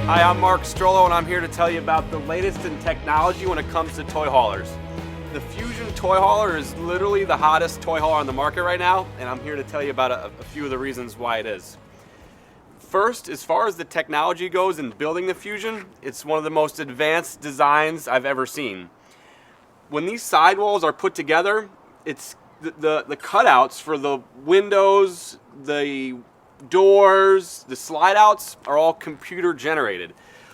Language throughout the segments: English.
Hi, I'm Mark Strollo, and I'm here to tell you about the latest in technology when it comes to toy haulers. The Fuzion toy hauler is literally the hottest toy hauler on the market right now, and I'm here to tell you about a few of the reasons why it is. First, as far as the technology goes in building the Fuzion, it's one of the most advanced designs I've ever seen. When these sidewalls are put together, it's the cutouts for the windows, the doors, the slide outs are all computer generated.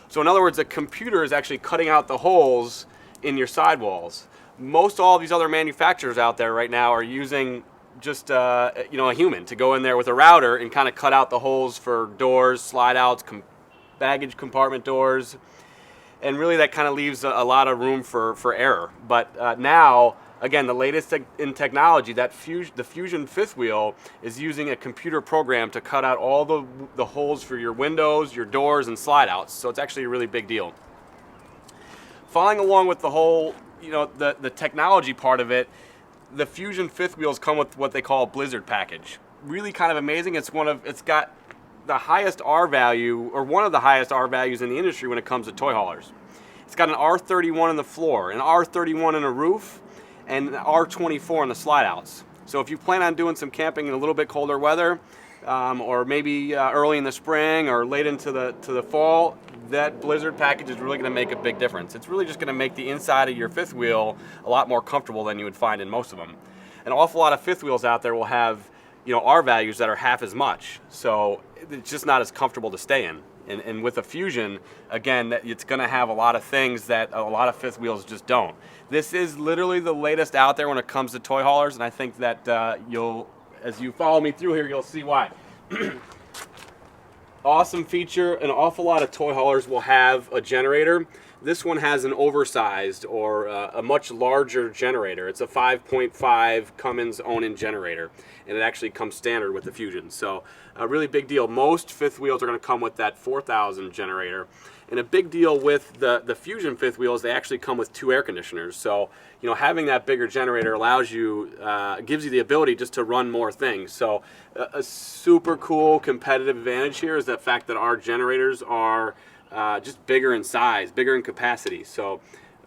So in other words, a computer is actually cutting out the holes in your sidewalls. Most all of these other manufacturers out there right now are using just a human to go in there with a router and kind of cut out the holes for doors, slide outs, baggage compartment doors, and really that kind of leaves a lot of room for error. But now, again, the latest in technology, the Fuzion fifth wheel is using a computer program to cut out all the holes for your windows, your doors, and slide outs. So it's actually a really big deal. Following along with the whole, the technology part of it, the Fuzion fifth wheels come with what they call a Blizzard package. Really kind of amazing. It's got the highest R value, or one of the highest R values in the industry when it comes to toy haulers. It's got an R31 in the floor, an R31 in the roof, and an R24 on the slide outs. So if you plan on doing some camping in a little bit colder weather, or maybe early in the spring or late into the fall, that Blizzard package is really going to make a big difference. It's really just going to make the inside of your fifth wheel a lot more comfortable than you would find in most of them. An awful lot of fifth wheels out there will have R values that are half as much, so it's just not as comfortable to stay in. And with a Fuzion, again, it's going to have a lot of things that a lot of fifth wheels just don't. This is literally the latest out there when it comes to toy haulers, and I think that as you follow me through here, you'll see why. Awesome feature. An awful lot of toy haulers will have a generator. This one has an oversized or a much larger generator. It's a 5.5 Cummins Onan generator, and it actually comes standard with the Fuzion. So a really big deal. Most fifth wheels are going to come with that 4,000 generator. And a big deal with the Fuzion fifth wheels, they actually come with 2 air conditioners. So having that bigger generator allows you, gives you the ability just to run more things. So a super cool competitive advantage here is the fact that our generators are just bigger in size, bigger in capacity. So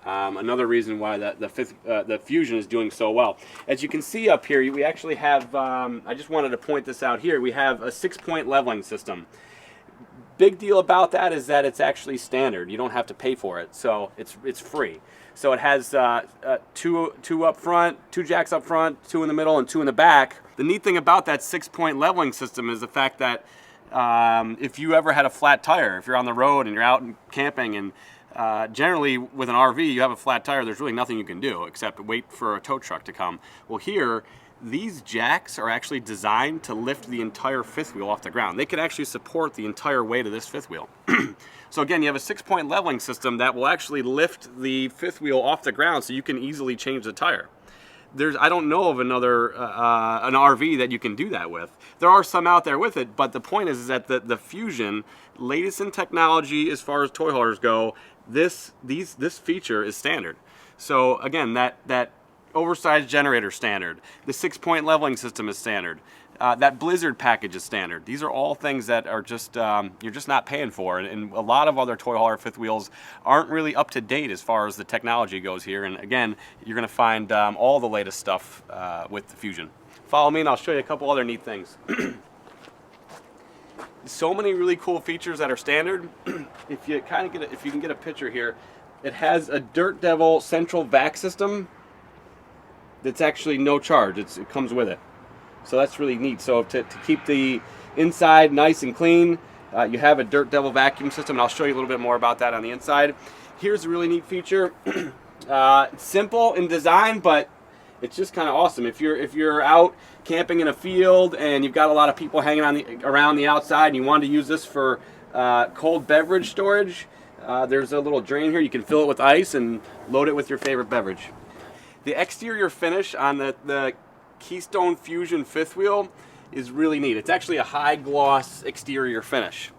another reason why the Fuzion is doing so well. As you can see up here, we actually have, I just wanted to point this out here, we have a 6-point leveling system. Big deal about that is that it's actually standard. You don't have to pay for it, so it's free. So it has two up front, 2 jacks up front, 2 in the middle, and 2 in the back. The neat thing about that 6-point leveling system is the fact that if you ever had a flat tire, if you're on the road and you're out camping, and generally with an RV you have a flat tire, there's really nothing you can do except wait for a tow truck to come. Well, here, these jacks are actually designed to lift the entire fifth wheel off the ground. They can actually support the entire weight of this fifth wheel. So again, you have a 6-point leveling system that will actually lift the fifth wheel off the ground so you can easily change the tire. I don't know of another an RV that you can do that with. There are some out there with it, but the point is that the Fuzion, latest in technology as far as toy haulers go, this feature is standard. So again, that oversized generator standard, the 6-point leveling system is standard, that Blizzard package is standard. These are all things that are just you're just not paying for, and a lot of other toy hauler fifth wheels aren't really up to date as far as the technology goes here. And again, you're going to find all the latest stuff with the Fuzion. Follow me and I'll show you a couple other neat things. So many really cool features that are standard. If you can get a picture here, it has a Dirt Devil central vac system that's actually no charge. It comes with it. So that's really neat. So to keep the inside nice and clean, you have a Dirt Devil vacuum system, and I'll show you a little bit more about that on the inside. Here's a really neat feature. It's simple in design, but it's just kind of awesome. If you're out camping in a field and you've got a lot of people hanging around the outside and you want to use this for cold beverage storage, there's a little drain here. You can fill it with ice and load it with your favorite beverage. The exterior finish on the Keystone Fuzion fifth wheel is really neat. It's actually a high gloss exterior finish.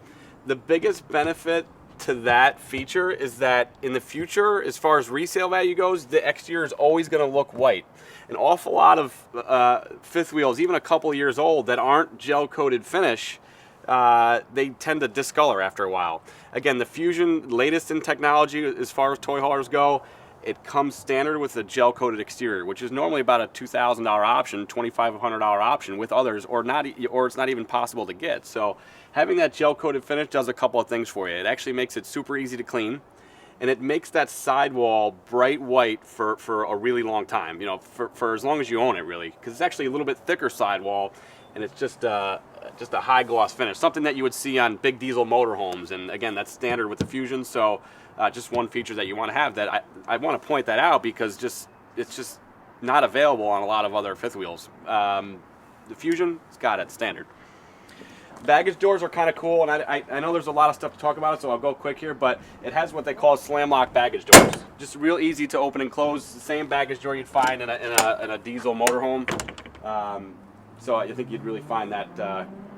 The biggest benefit to that feature is that in the future, as far as resale value goes, the exterior is always going to look white. An awful lot of fifth wheels, even a couple years old, that aren't gel coated finish, they tend to discolor after a while. Again, the Fuzion, latest in technology as far as toy haulers go, it comes standard with a gel-coated exterior, which is normally about a $2,000 option, $2,500 option with others, or it's not even possible to get. So having that gel-coated finish does a couple of things for you. It actually makes it super easy to clean, and it makes that sidewall bright white for a really long time, for as long as you own it, really, because it's actually a little bit thicker sidewall, and it's just a high gloss finish, something that you would see on big diesel motorhomes. And again, that's standard with the Fuzion. So just one feature that you want to have that I want to point that out, because it's just not available on a lot of other fifth wheels. The Fuzion, it's got it standard. Baggage doors are kind of cool, and I know there's a lot of stuff to talk about, so I'll go quick here, but it has what they call slam lock baggage doors. Just real easy to open and close. The same baggage door you'd find in a diesel motorhome. So I think you'd really find that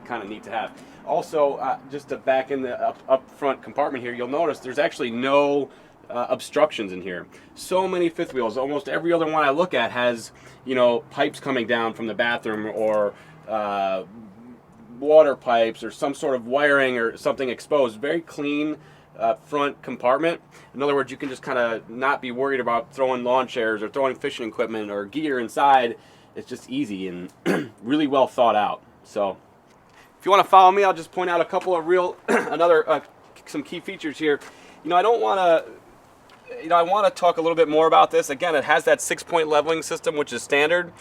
kind of neat to have. Also, just to back in the up front compartment here, you'll notice there's actually no obstructions in here. So many fifth wheels, almost every other one I look at has, pipes coming down from the bathroom, or water pipes, or some sort of wiring or something exposed. Very clean front compartment. In other words, you can just kind of not be worried about throwing lawn chairs or throwing fishing equipment or gear inside. It's just easy and really well thought out. So if you want to follow me, I'll just point out a couple of some key features here. I want to talk a little bit more about this. Again, it has that 6-point leveling system, which is standard.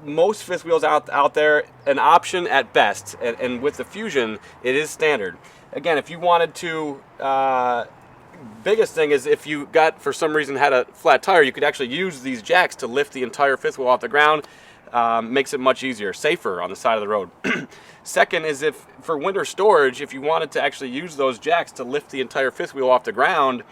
Most fifth wheels out there, an option at best, and with the Fuzion, it is standard. Again, if you wanted to, biggest thing is if you for some reason had a flat tire, you could actually use these jacks to lift the entire fifth wheel off the ground. Makes it much easier, safer on the side of the road. Second is, if for winter storage, if you wanted to actually use those jacks to lift the entire fifth wheel off the ground,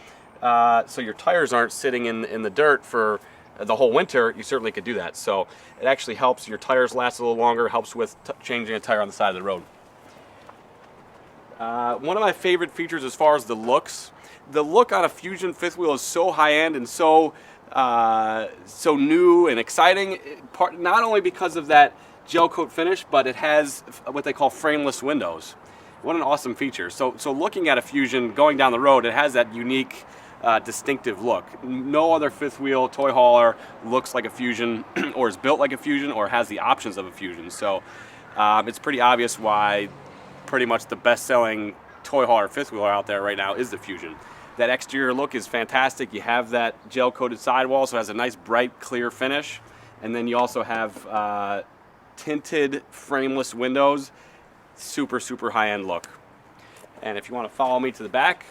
so your tires aren't sitting in the dirt for the whole winter, you certainly could do that. So it actually helps your tires last a little longer, helps with changing a tire on the side of the road. One of my favorite features as far as the look on a Fuzion fifth wheel is so high-end and so new and exciting, not only because of that gel coat finish, but it has what they call frameless windows. What an awesome feature. So looking at a Fuzion going down the road, it has that unique, distinctive look. No other fifth wheel toy hauler looks like a Fuzion or is built like a Fuzion or has the options of a Fuzion. So it's pretty obvious why pretty much the best-selling toy hauler fifth wheeler out there right now is the Fuzion. That exterior look is fantastic. You have that gel-coated sidewall, so it has a nice, bright, clear finish. And then you also have tinted frameless windows. Super, super high-end look. And if you want to follow me to the back,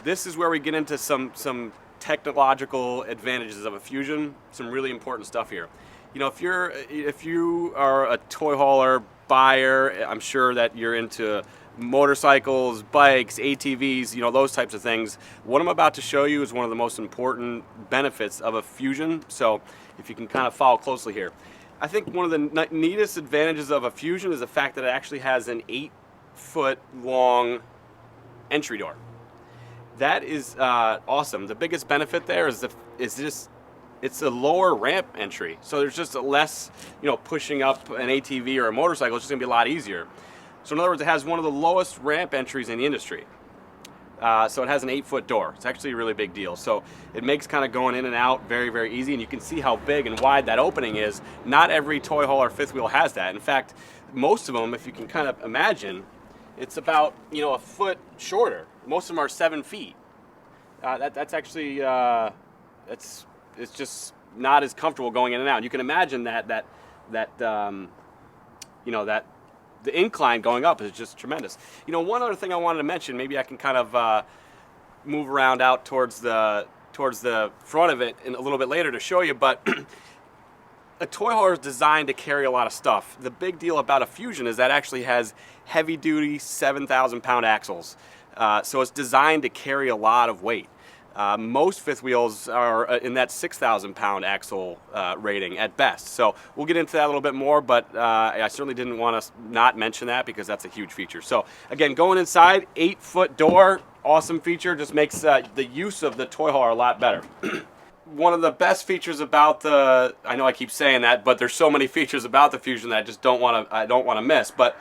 this is where we get into some technological advantages of a Fuzion. Some really important stuff here. If you are a toy hauler buyer, I'm sure that you're into motorcycles, bikes, ATVs, those types of things. What I'm about to show you is one of the most important benefits of a Fuzion. So if you can kind of follow closely here. I think one of the neatest advantages of a Fuzion is the fact that it actually has an 8-foot long entry door. That is awesome. The biggest benefit there is it's a lower ramp entry. So there's just less, pushing up an ATV or a motorcycle. It's just gonna be a lot easier. So in other words, it has one of the lowest ramp entries in the industry. So it has an 8-foot door. It's actually a really big deal. So it makes kind of going in and out very, very easy. And you can see how big and wide that opening is. Not every toy hauler fifth wheel has that. In fact, most of them, if you can kind of imagine, it's about a foot shorter. Most of them are 7 feet. That's actually it's just not as comfortable going in and out. You can imagine that the incline going up is just tremendous. One other thing I wanted to mention, maybe I can kind of move around out towards the front of it in a little bit later to show you, but a toy hauler is designed to carry a lot of stuff. The big deal about a Fuzion is that it actually has heavy-duty 7,000-pound axles. So it's designed to carry a lot of weight. Most fifth wheels are in that 6,000-pound axle rating at best. So we'll get into that a little bit more, but I certainly didn't want to not mention that because that's a huge feature. So again, going inside, 8-foot door, awesome feature, just makes the use of the toy hauler a lot better. one of the best features about the, I know I keep saying that, but there's so many features about the Fuzion that I don't want to miss. But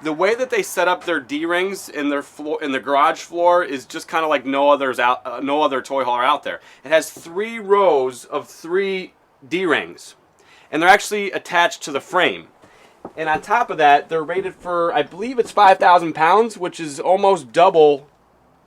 the way that they set up their D-rings in their floor, in the garage floor, is just kind of like no other toy hauler out there. It has 3 rows of 3 D-rings, and they're actually attached to the frame. And on top of that, they're rated for, I believe it's 5,000 pounds, which is almost double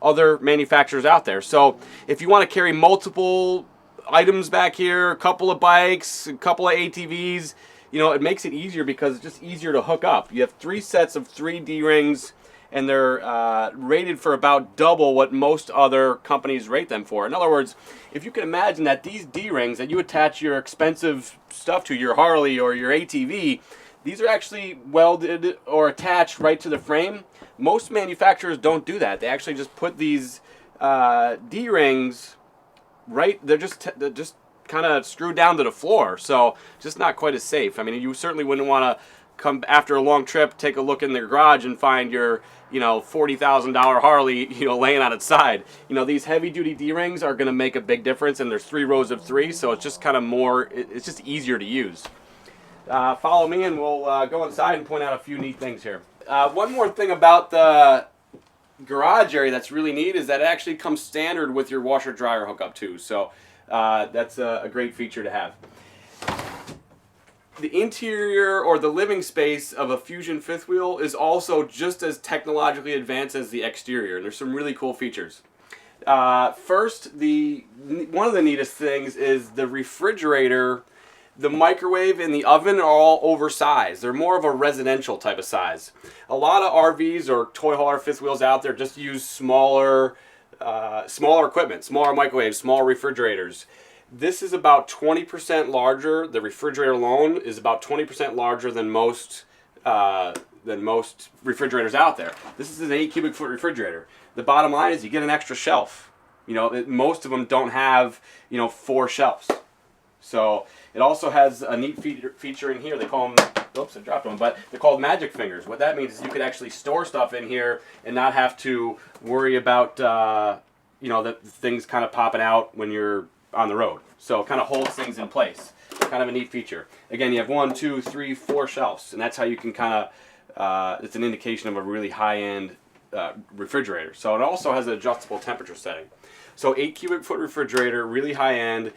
other manufacturers out there. So if you want to carry multiple items back here, a couple of bikes, a couple of ATVs, you know, it makes it easier because it's just easier to hook up. You have 3 sets of 3 D-rings, and they're rated for about double what most other companies rate them for. In other words, if you can imagine that these D-rings that you attach your expensive stuff to, your Harley or your ATV, these are actually welded or attached right to the frame. Most manufacturers don't do that. They actually just put these D-rings right, they're just kind of screwed down to the floor, so just not quite as safe. I mean, you certainly wouldn't want to come after a long trip, take a look in their garage and find your, you know, $40,000 Harley, you know, laying on its side. You know, these heavy-duty D-rings are going to make a big difference, and there's 3 rows of 3, so it's just kind of more, it's just easier to use. Follow me, and we'll go inside and point out a few neat things here. One more thing about the garage area that's really neat is that it actually comes standard with your washer dryer hookup too, so that's a great feature to have. The interior or the living space of a Fuzion fifth wheel is also just as technologically advanced as the exterior, and there's some really cool features. First, one of the neatest things is the refrigerator. The microwave and the oven are all oversized. They're more of a residential type of size. A lot of RVs or toy hauler fifth wheels out there just use smaller equipment, smaller microwaves, smaller refrigerators. This is about 20% larger. The refrigerator alone is about 20% larger than most refrigerators out there. This is an 8 cubic foot refrigerator. The bottom line is you get an extra shelf. You know, most of them don't have, you know, 4 shelves. So it also has a neat feature in here. They call them, oops, I dropped one, but they're called magic fingers. What that means is you could actually store stuff in here and not have to worry about, you know, the things kind of popping out when you're on the road. So it kind of holds things in place. Kind of a neat feature. Again, you have 1, 2, 3, 4 shelves, and that's how you can kind of, it's an indication of a really high-end refrigerator. So it also has an adjustable temperature setting. So 8 cubic foot refrigerator, really high-end.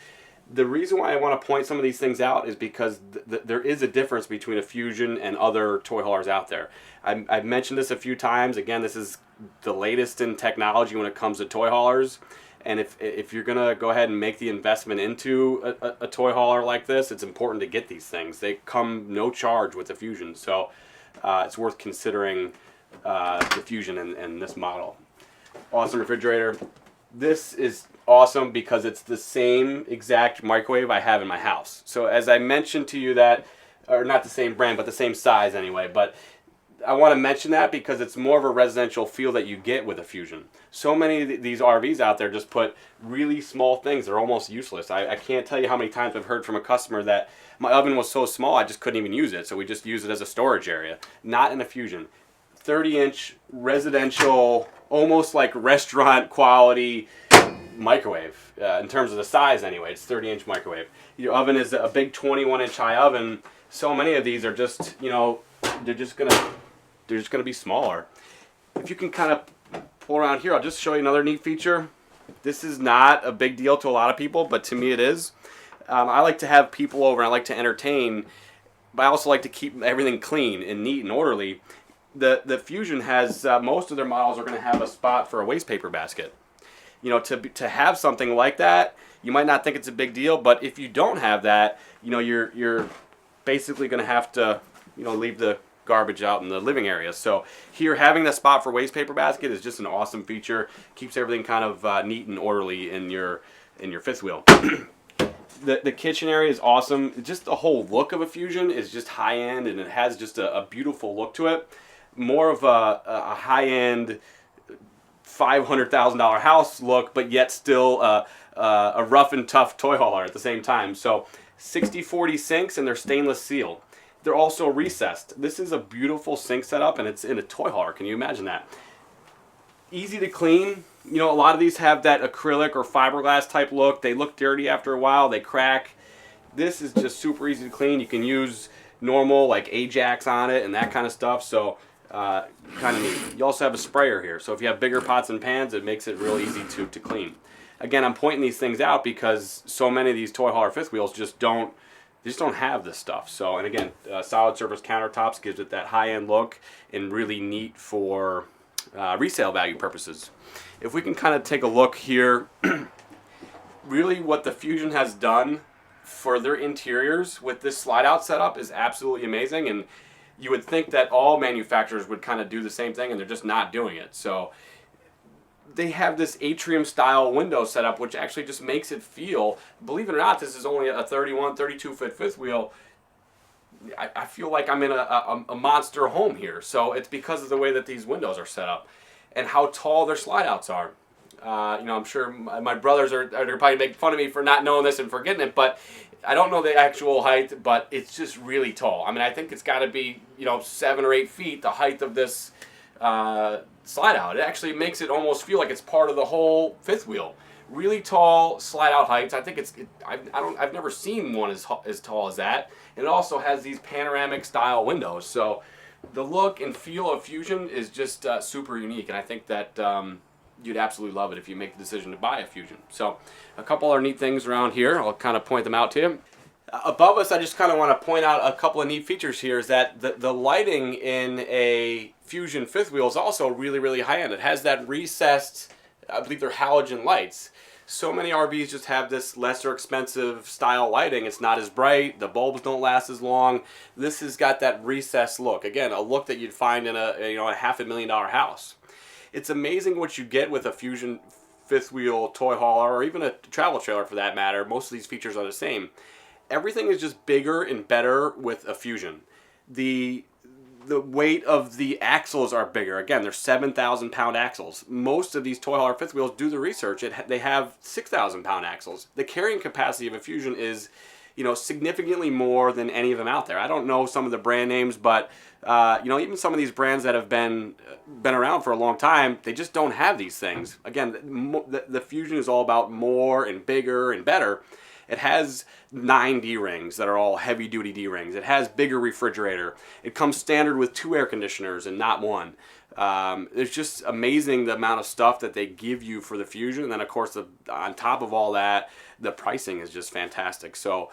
The reason why I want to point some of these things out is because there is a difference between a Fuzion and other toy haulers out there. I've mentioned this a few times. Again, this is the latest in technology when it comes to toy haulers. And if you're going to go ahead and make the investment into a toy hauler like this, it's important to get these things. They come no charge with the Fuzion. So it's worth considering the Fuzion and this model. Awesome refrigerator. This is awesome because it's the same exact microwave I have in my house. So as I mentioned to you that, or not the same brand, but the same size anyway, but I want to mention that because it's more of a residential feel that you get with a Fuzion. So many of these RVs out there just put really small things. They're almost useless. I can't tell you how many times I've heard from a customer that my oven was so small I just couldn't even use it, so we just use it as a storage area. Not in a Fuzion. 30-inch residential, almost like restaurant quality microwave. In terms of the size anyway, it's 30-inch microwave. Your oven is a big 21-inch high oven. So many of these are just, you know, they're just gonna be smaller. If you can kind of pull around here, I'll just show you another neat feature. This is not a big deal to a lot of people, but to me it is. I like to have people over and I like to entertain, but I also like to keep everything clean and neat and orderly. The Fuzion has, most of their models are going to have a spot for a waste paper basket. You know, to have something like that, you might not think it's a big deal, but if you don't have that, you know, you're basically going to have to, you know, leave the garbage out in the living area. So here, having the spot for waste paper basket is just an awesome feature. Keeps everything kind of neat and orderly in your fifth wheel. The kitchen area is awesome. Just the whole look of a Fuzion is just high end, and it has just a beautiful look to it. More of a high end $500,000 house look, but yet still a rough and tough toy hauler at the same time. So 60/40 sinks, and they're stainless steel. They're also recessed. This is a beautiful sink setup, and it's in a toy hauler. Can you imagine that? easy to clean. You know, a lot of these have that acrylic or fiberglass type look. They look dirty after a while. They crack. This is just super easy to clean. You can use normal like Ajax on it and that kind of stuff. So kind of neat. You also have a sprayer here. So if you have bigger pots and pans, it makes it real easy to clean. Again, I'm pointing these things out because so many of these toy hauler fifth wheels just don't have this stuff. So, and again, solid surface countertops gives it that high-end look and really neat for resale value purposes. If we can kind of take a look here, really what the Fuzion has done for their interiors with this slide-out setup is absolutely amazing, and you would think that all manufacturers would kind of do the same thing, and they're just not doing it. So they have this atrium style window setup, which actually just makes it feel, believe it or not, this is only a 31, 32 foot fifth wheel. I feel like I'm in a monster home here. So it's because of the way that these windows are set up and how tall their slide outs are. You know, I'm sure my brothers are probably making fun of me for not knowing this and forgetting it, but I don't know the actual height, but it's just really tall. I mean, I think it's got to be, you know, 7 or 8 feet, the height of this slide out. It actually makes it almost feel like it's part of the whole fifth wheel. Really tall slide out heights. I think I've never seen one as tall as that. And it also has these panoramic style windows. So the look and feel of Fuzion is just super unique, and I think that you'd absolutely love it if you make the decision to buy a Fuzion. So a couple other neat things around here. I'll kind of point them out to you. Above us, I just kind of want to point out a couple of neat features here. Is that the lighting in a Fuzion fifth wheel is also really, really high-end. It has that recessed, I believe they're halogen lights. So many RVs just have this lesser expensive style lighting. It's not as bright. The bulbs don't last as long. This has got that recessed look. Again, a look that you'd find in a $500,000 house. It's amazing what you get with a Fuzion fifth wheel toy hauler, or even a travel trailer for that matter. Most of these features are the same. Everything is just bigger and better with a Fuzion. The weight of the axles are bigger. Again, they're 7,000 pound axles. Most of these toy hauler fifth wheels do the research. They have 6,000 pound axles. The carrying capacity of a Fuzion is, you know, significantly more than any of them out there. I don't know some of the brand names, but you know, even some of these brands that have been around for a long time, they just don't have these things. Again, the Fuzion is all about more and bigger and better. It has 9 D-rings that are all heavy-duty D-rings. It has bigger refrigerator. It comes standard with 2 air conditioners and not 1. It's just amazing the amount of stuff that they give you for the Fuzion. And then, of course, on top of all that, the pricing is just fantastic. So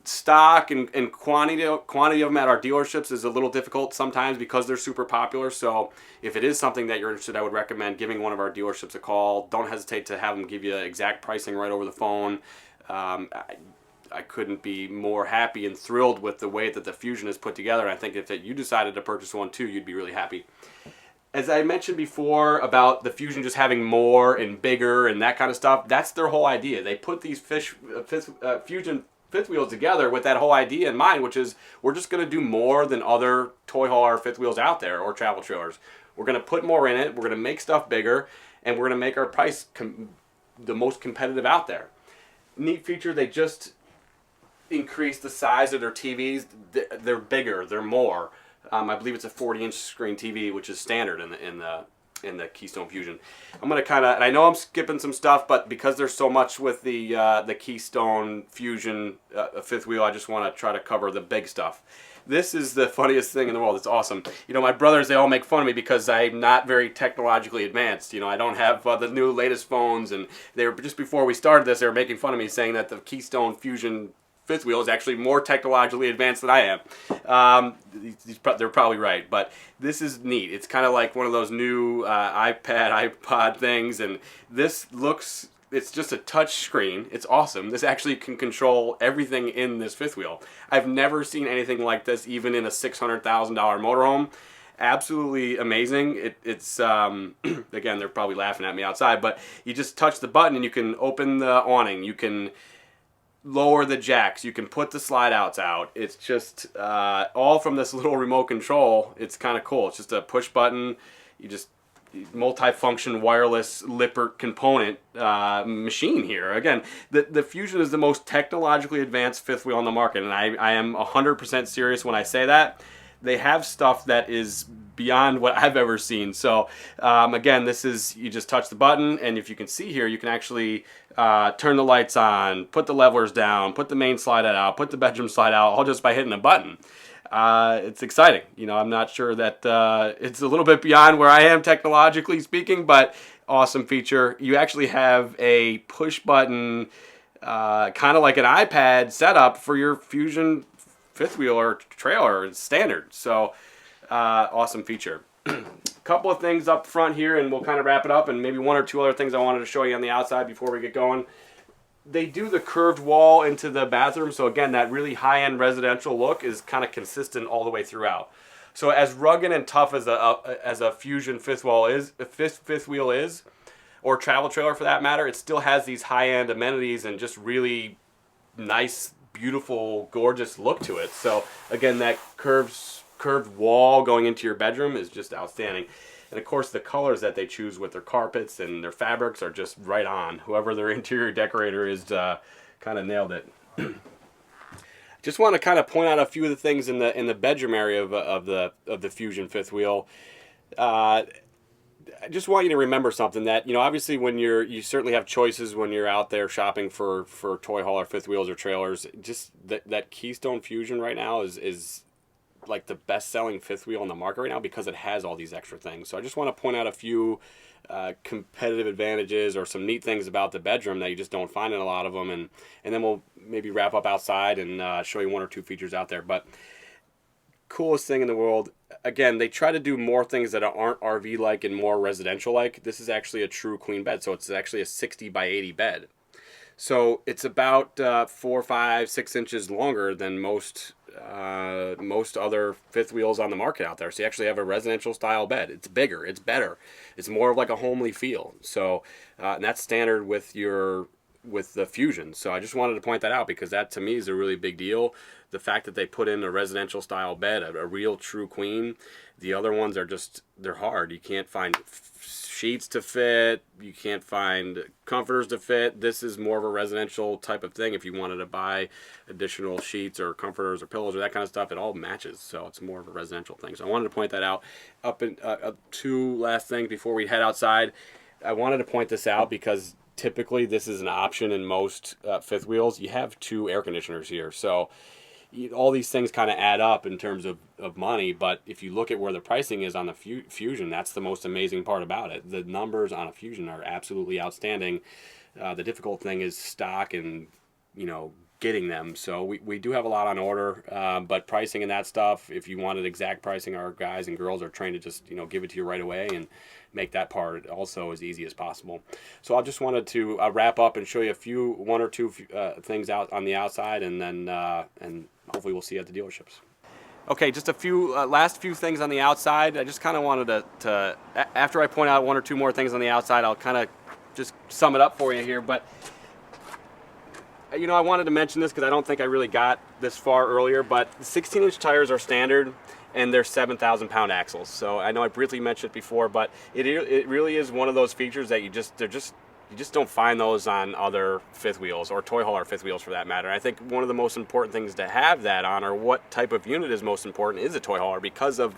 stock and quantity of them at our dealerships is a little difficult sometimes because they're super popular. So if it is something that you're interested, I would recommend giving one of our dealerships a call. Don't hesitate to have them give you exact pricing right over the phone. I couldn't be more happy and thrilled with the way that the Fuzion is put together. And I think if you decided to purchase one too, you'd be really happy. As I mentioned before about the Fuzion just having more and bigger and that kind of stuff, that's their whole idea. They put these Fuzion fifth wheels together with that whole idea in mind, which is we're just going to do more than other toy hauler fifth wheels out there or travel trailers. We're going to put more in it. We're going to make stuff bigger, and we're going to make our price the most competitive out there. Neat feature, they just increased the size of their TVs. They're bigger. They're more. I believe it's a 40-inch screen TV, which is standard in the Keystone Fuzion. I'm going to kind of, and I know I'm skipping some stuff, but because there's so much with the Keystone Fuzion fifth wheel, I just want to try to cover the big stuff. This is the funniest thing in the world. It's awesome. You know, my brothers, they all make fun of me because I'm not very technologically advanced. You know, I don't have the new latest phones, and they were, just before we started this, they were making fun of me saying that the Keystone Fuzion fifth wheel is actually more technologically advanced than I am. They're probably right, but this is neat. It's kind of like one of those new iPod things, and this looks, it's just a touch screen. It's awesome. This actually can control everything in this fifth wheel. I've never seen anything like this, even in a $600,000 motorhome. Absolutely amazing. It's again, they're probably laughing at me outside, but you just touch the button and you can open the awning. You can lower the jacks. You can put the slide outs out. It's just all from this little remote control. It's kind of cool. It's just a push button. You just multi-function wireless Lippert component machine here. Again, the Fuzion is the most technologically advanced fifth wheel on the market, and I am 100% serious when I say that. they have stuff that is beyond what I've ever seen. So again, this is, you just touch the button, and if you can see here, you can actually turn the lights on, put the levelers down, put the main slide out, put the bedroom slide out, all just by hitting a button. It's exciting. You know, I'm not sure that it's a little bit beyond where I am technologically speaking, but awesome feature. You actually have a push button, kind of like an iPad setup for your Fuzion fifth wheel or trailer. It's standard. So awesome feature. A couple of things up front here, and we'll kind of wrap it up, and maybe one or two other things I wanted to show you on the outside before we get going. They do the curved wall into the bathroom, so again, that really high-end residential look is kind of consistent all the way throughout. So as rugged and tough as a Fuzion fifth wheel is, or travel trailer for that matter, it still has these high-end amenities and just really nice, beautiful, gorgeous look to it. So again, that curved wall going into your bedroom is just outstanding. And of course, the colors that they choose with their carpets and their fabrics are just right on. Whoever their interior decorator is kind of nailed it. Just want to kind of point out a few of the things in the bedroom area of the Fuzion fifth wheel. I just want you to remember something, that, you know, obviously when you certainly have choices when you're out there shopping for toy hauler fifth wheels or trailers. Just that Keystone Fuzion right now is like the best-selling fifth wheel on the market right now because it has all these extra things. So I just want to point out a few competitive advantages or some neat things about the bedroom that you just don't find in a lot of them, and then we'll maybe wrap up outside and show you one or two features out there. But coolest thing in the world, again, they try to do more things that aren't RV-like and more residential-like. This is actually a true queen bed, so it's actually a 60 by 80 bed. So it's about 4, 5, 6 inches longer than most other fifth wheels on the market out there. So you actually have a residential style bed. It's bigger, it's better, it's more of like a homely feel. So and that's standard with the Fuzion. So I just wanted to point that out because that to me is a really big deal. The fact that they put in a residential style bed, a real true queen. The other ones are just, they're hard. You can't find sheets to fit, you can't find comforters to fit. This is more of a residential type of thing. If you wanted to buy additional sheets or comforters or pillows or that kind of stuff, it all matches. So it's more of a residential thing. So I wanted to point that out. Two last things before we head outside. I wanted to point this out because typically this is an option in most fifth wheels. You have 2 air conditioners here. So all these things kind of add up in terms of money, but if you look at where the pricing is on the Fuzion, that's the most amazing part about it. The numbers on a Fuzion are absolutely outstanding. The difficult thing is stock and, you know, getting them. So we do have a lot on order, but pricing and that stuff, if you wanted exact pricing, our guys and girls are trained to just, you know, give it to you right away and make that part also as easy as possible. So I just wanted to wrap up and show you one or two things out on the outside, and then and hopefully we'll see you at the dealerships. Okay, just a few last few things on the outside. I just kind of wanted to after I point out one or two more things on the outside, I'll kind of just sum it up for you here. But you know, I wanted to mention this because I don't think I really got this far earlier, but 16-inch tires are standard, and they're 7,000-pound axles. So I know I briefly mentioned it before, but it really is one of those features that you just don't find those on other fifth wheels or toy hauler fifth wheels for that matter. I think one of the most important things to have that on, or what type of unit is most important, is a toy hauler because of,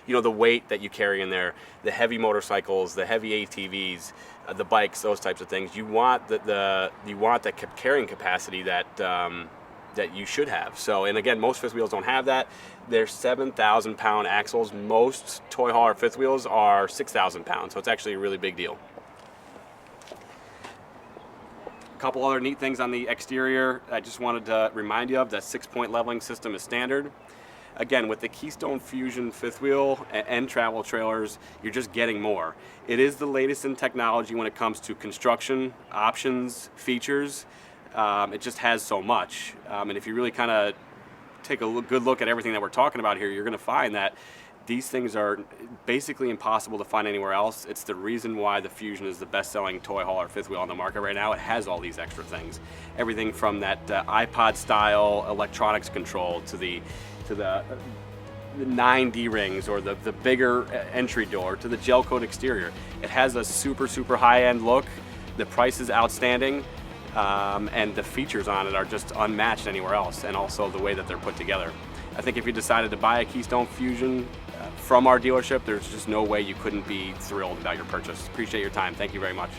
you know, the weight that you carry in there, the heavy motorcycles, the heavy ATVs, the bikes, those types of things. You want the carrying capacity that that you should have. So, and again, most fifth wheels don't have that. They're 7,000-pound axles. Most toy hauler fifth wheels are 6,000 pounds. So it's actually a really big deal. A couple other neat things on the exterior I just wanted to remind you of. That 6-point leveling system is standard. Again, with the Keystone Fuzion fifth wheel and travel trailers, you're just getting more. It is the latest in technology when it comes to construction, options, features. It just has so much. And if you really kind of take a good look at everything that we're talking about here, you're going to find that these things are basically impossible to find anywhere else. It's the reason why the Fuzion is the best-selling toy hauler fifth wheel on the market right now. It has all these extra things. Everything from that iPod-style electronics control to the 9 D-rings or the bigger entry door to the gel coat exterior. It has a super high-end look. The price is outstanding, and the features on it are just unmatched anywhere else, and also the way that they're put together. I think if you decided to buy a Keystone Fuzion from our dealership, there's just no way you couldn't be thrilled about your purchase. Appreciate your time. Thank you very much.